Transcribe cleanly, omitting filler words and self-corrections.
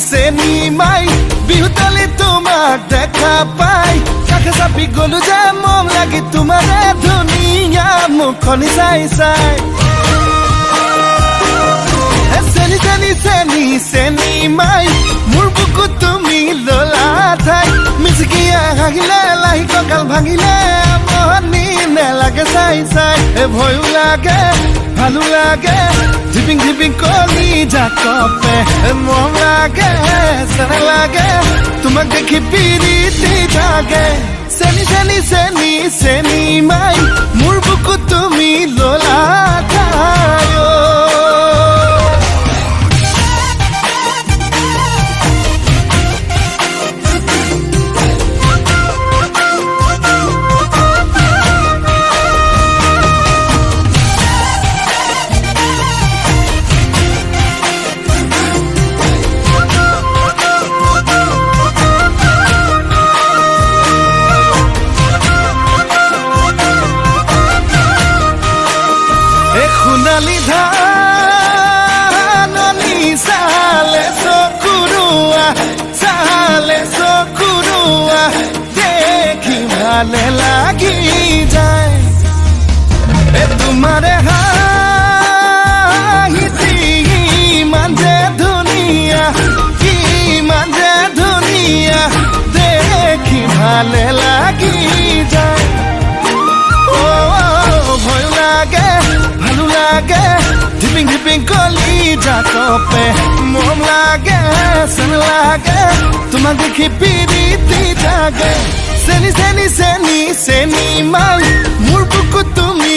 চেনি মাই বিহুতলি তোমাক দেখা পাই কাষে চাপি গলো যে মম লাগি তোমাৰে ধুনীয়া মুখনি চাই চাই চেনি চেনি চেনি চেনি মাই মোৰ বুকু তুমি ললা ঠাই মিচিকিয়া হাগিলে লাহি কঁকাল ভাঙিলে মহনি নেলাগে চাই চাই ভয়ো লাগে ভালো লাগে ঝিপিং ঝিপিং কলি জাকপে মম লাগে চেনে লাগে তোমাক দেখি পিৰিতি জাগে চেনি চেনি চেনি চেনি মাই মোৰ বুকু তুমি ললা ঠাই সোণালী ধাননি চালে চকুৰুৱা দেখি ভালে লাগি যায় তোমাৰে হাঁহিতি ইমান যে ধুনীয়া দেখি ভালে লাগি যায় ভয় লাগে ভালো লাগে ঝিপিং ঝিপিং কলি জাকপে মম লাগে চেন লাগে তোমাক দেখি পিৰিতি জাগে চেনি চেনি চেনি চেনি মাই মোৰ বুকু তুমি